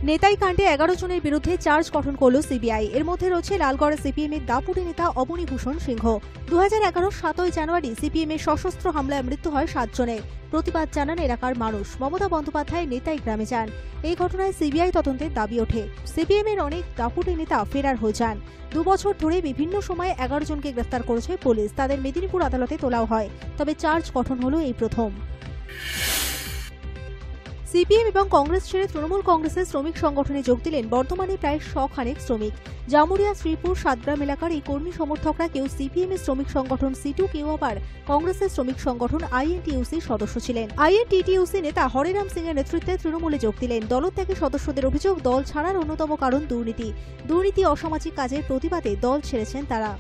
নেতাই কাণ্ডে 11 জনের বিরুদ্ধে চার্জ গঠন করল সিবিআই। এর মধ্যে রয়েছে লালগড়ের সিপিএম এর দাপুটে নেতা অবনী ভূষণ সিংহ। 2011 7 জানুয়ারি সিপিএম এর সশস্ত্র হামলায় মৃত্যু হয় 7 জনের। প্রতিবাদ জানান এলাকার মানুষ। মমতা বন্দ্যোপাধ্যায় নেতাই গ্রামে যান। এই ঘটনায় সিবিআই তদন্তের দাবি ওঠে। সিপিএম এর অনেক দাপুটে নেতা ফেরার হয়ে যান। 2 বছর ধরে বিভিন্ন সময়ে 11 জনকে গ্রেফতার করেছে পুলিশ। তাদের মেদিনীপুর আদালতে তোলাও হয়, তবে চার্জ গঠন হলো এই প্রথম। সিপিএম এবং কংগ্রেস ছেড়ে তৃণমূল কংগ্রেসের শ্রমিক সংগঠনে যোগ দিলেন বর্তমানে প্রায় 100 খানেক শ্রমিক। জামুরিয়া, শ্রীপুর, সাতগ্রাম এলাকার এই কর্মী সমর্থকরা কেউ সিপিএম এর শ্রমিক সংগঠন সিটু, কেউ আবার কংগ্রেসের শ্রমিক সংগঠন আইএনটিইউসির সদস্য ছিলেন। আইএনটিটিইউসি নেতা হরিরাম সিং এর নেতৃত্বে তৃণমূলে যোগ দিলেন। দলত্যাগী সদস্যদের অভিযোগ, দল ছাড়ার অন্যতম কারণ দুর্নীতি অসামাজিক কাজের প্রতিবাদে দল ছেড়েছেন তারা।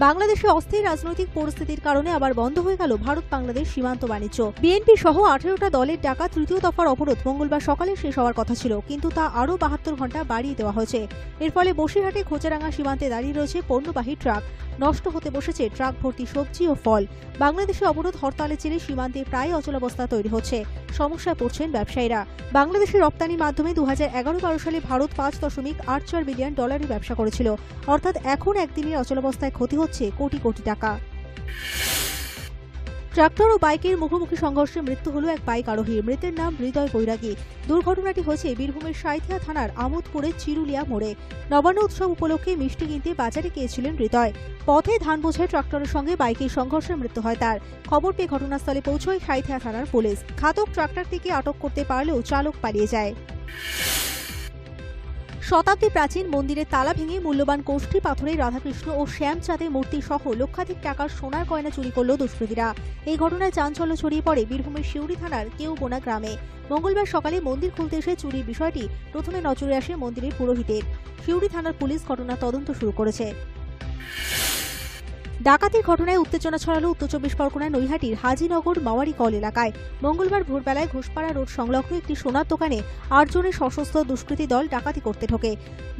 বাংলাদেশে অস্থির রাজনৈতিক পরিস্থিতির কারণে আবার বন্ধ হয়ে গেল ভারত বাংলাদেশ সীমান্ত বাণিজ্য। বিএনপি সহ 18টা দলের ডাকা তৃতীয় দফার অবরোধ মঙ্গলবার সকালে শেষ হওয়ার কথা ছিল, কিন্তু তা আরও 72 ঘণ্টা বাড়িয়ে দেওয়া হয়েছে। এর ফলে বসিরহাটে খোঁচারাঙ্গা সীমান্তে দাঁড়িয়ে রয়েছে পণ্যবাহী ট্রাক। নষ্ট হতে বসেছে ট্রাক ভর্তি সবজি ও ফল। বাংলাদেশে অবরোধ হরতালের জেরে সীমান্তে প্রায় অচলাবস্থা তৈরি হচ্ছে। সমস্যায় পড়ছেন ব্যবসায়ীরা। বাংলাদেশের রপ্তানির মাধ্যমে 2011-12 সালে ভারত $5.84 বিলিয়ন ব্যবসা করেছিল। অর্থাৎ এখন একদিনের অচলাবস্থায় ক্ষতি হচ্ছে কোটি কোটি টাকা। ট্রাক্টর ও বাইকের মুখোমুখি সংঘর্ষে মৃত্যু হল এক বাইক আরোহীর। মৃতের নাম হৃদয় বৈরাগী। দুর্ঘটনাটি হয়েছে বীরভূমের সাঁইথিয়া থানার আমোদপুরের চিরুলিয়া মোড়ে। নবান্ন উৎসব উপলক্ষে মিষ্টি কিনতে বাজারে গিয়েছিলেন হৃদয়। পথে ধান বোঝাই ট্রাক্টরের সঙ্গে বাইকের সংঘর্ষে মৃত্যু হয় তার। খবর পেয়ে ঘটনাস্থলে পৌঁছয় সাঁইথিয়া থানার পুলিশ। ঘাতক ট্রাক্টরটিকে আটক করতে পারলেও চালক পালিয়ে যায়। শতাব্দী প্রাচীন মন্দিরের তালা ভেঙে মূল্যবান কোষ্ঠী পাথরের রাধাকৃষ্ণ ও শ্যামচাঁদের মূর্তি সহ লক্ষাধিক টাকার সোনার গয়না চুরি করল দুষ্কৃতীরা। এই ঘটনায় চাঞ্চল্য ছড়িয়ে পড়ে বীরভূমের শিউরি থানার কেউবোনা গ্রামে। মঙ্গলবার সকালে মন্দির খুলতে এসে চুরির বিষয়টি প্রথমে নজরে আসে মন্দিরের পুরোহিতের। শিউরি থানার পুলিশ ঘটনা তদন্ত শুরু করেছে। ডাকাতির ঘটনায় উত্তেজনা ছড়ালো উত্তর 24 পরগনার নৈহাটির হাজিনগর মাওয়ারি কল এলাকায়। মঙ্গলবার ভোরবেলায় ঘোষপাড়া রোড সংলগ্ন একটি সোনার দোকানে 8 জনের সশস্ত্র দুষ্কৃতী দল ডাকাতি করতে ঢোকে।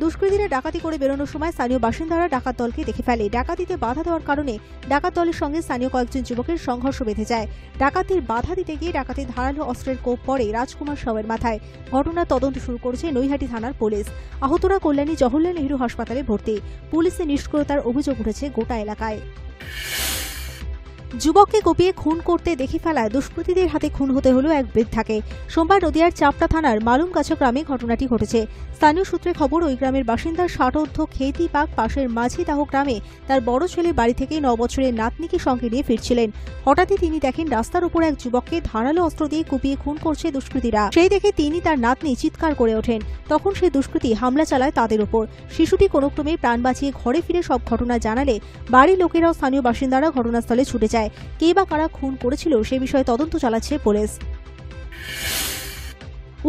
দুষ্কৃতীরা ডাকাতি করে বেরোনোর সময় স্থানীয় বাসিন্দারা ডাকাত দলকে দেখে ফেলে। ডাকাতিতে বাধা দেওয়ার কারণে ডাকাত দলের সঙ্গে স্থানীয় কয়েকজন যুবকের সংঘর্ষ বেঁধে যায়। ডাকাতির বাধা দিতে গিয়ে ডাকাতির ধারালো অস্ত্রের কোপ পড়ে রাজকুমার সাউয়ের মাথায়। ঘটনার তদন্ত শুরু করেছে নৈহাটি থানার পুলিশ। আহতরা কল্যাণী জওহরলাল নেহরু হাসপাতালে ভর্তি। পুলিশের নিষ্ক্রিয়তার অভিযোগ উঠেছে গোটা এলাকায়। যুবককে কুপিয়ে খুন করতে দেখে ফেলায় দুষ্কৃতীদের হাতে খুন হতে হলো এক বৃদ্ধাকে। সোমবার নদিয়ার চাপড়া থানার মালুমগাছা গ্রামে ঘটনাটি ঘটেছে। স্থানীয় সূত্রে খবর, ওই গ্রামের বাসিন্দা ষাটোর্ধ্ব খেতি পাক পাশের মাঝিদাহ গ্রামে তার বড় ছেলে বাড়ি থেকে 9 বছরের নাতনিকে সঙ্গে নিয়ে ফিরছিলেন। হঠাৎই তিনি দেখেন রাস্তার উপর এক যুবককে ধারালো অস্ত্র দিয়ে কুপিয়ে খুন করছে দুষ্কৃতীরা। সেই দেখে তিনি তার নাতনি চিৎকার করে ওঠেন। তখন সেই দুষ্কৃতী হামলা চালায় তাদের উপর। শিশুটি কোনোক্রমে প্রাণ বাঁচিয়ে ঘরে ফিরে সব ঘটনা জানালে বাড়ির লোকেরাও স্থানীয় বাসিন্দারা ঘটনাস্থলে ছুটে যায়। কে বা কারা খুন করেছিল সে বিষয়ে তদন্ত চালাচ্ছে পুলিশ।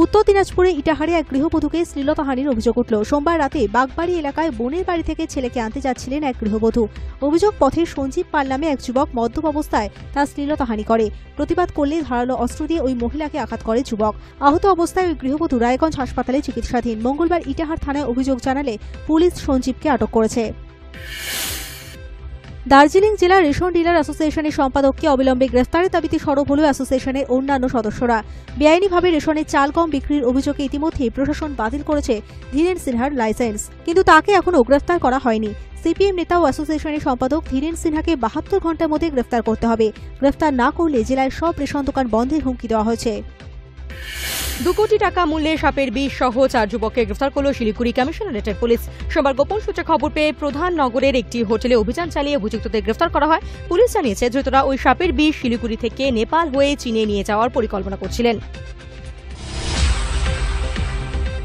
উত্তর দিনাজপুরে ইটাহারে এক গৃহবধূকে শ্লীলতাহানির অভিযোগ উঠল। সোমবার রাতে বাগবাড়ি এলাকায় বোনের বাড়ি থেকে ছেলেকে আনতে যাচ্ছিলেন এক গৃহবধূ। অভিযোগ, পথে সঞ্জীব পাল নামে এক যুবক মদ্যপ অবস্থায় তার শ্লীলতাহানি করে। প্রতিবাদ করলে ধারালো অস্ত্র দিয়ে ওই মহিলাকে আঘাত করে যুবক। আহত অবস্থায় ওই গৃহবধূ রায়গঞ্জ হাসপাতালে চিকিৎসাধীন। মঙ্গলবার ইটাহার থানায় অভিযোগ জানালে পুলিশ সঞ্জীবকে আটক করেছে। দার্জিলিং জেলা রেশন ডিলার অ্যাসোসিয়েশনের সম্পাদককে অবিলম্বে গ্রেফতারের দাবিতে সরব হল অ্যাসোসিয়েশনের অন্যান্য সদস্যরা। বেআইনিভাবে রেশনের চাল কম বিক্রির অভিযোগে ইতিমধ্যেই প্রশাসন বাতিল করেছে ধীরেন সিনহার লাইসেন্স, কিন্তু তাকে এখনও গ্রেফতার করা হয়নি। সিপিএম নেতা ও অ্যাসোসিয়েশনের সম্পাদক ধীরেন সিনহাকে 72 ঘণ্টার মধ্যে গ্রেফতার করতে হবে। গ্রেফতার না করলে জেলায় সব রেশন দোকান বন্ধের হুমকি দেওয়া হয়েছে। 2 কোটি টাকা মূল্যের সাপের বিষ সহ 4 যুবককে গ্রেফতার করল শিলিগুড়ি কমিশনারেটের পুলিশ। সোমবার গোপন সূত্রে খবর পেয়ে প্রধান নগরের একটি হোটেলে অভিযান চালিয়ে অভিযুক্তদের গ্রেফতার করা হয়। পুলিশ জানিয়েছে, ধৃতরা ওই সাপের বিষ শিলিগুড়ি থেকে নেপাল হয়ে চীনে নিয়ে যাওয়ার পরিকল্পনা করছিলেন।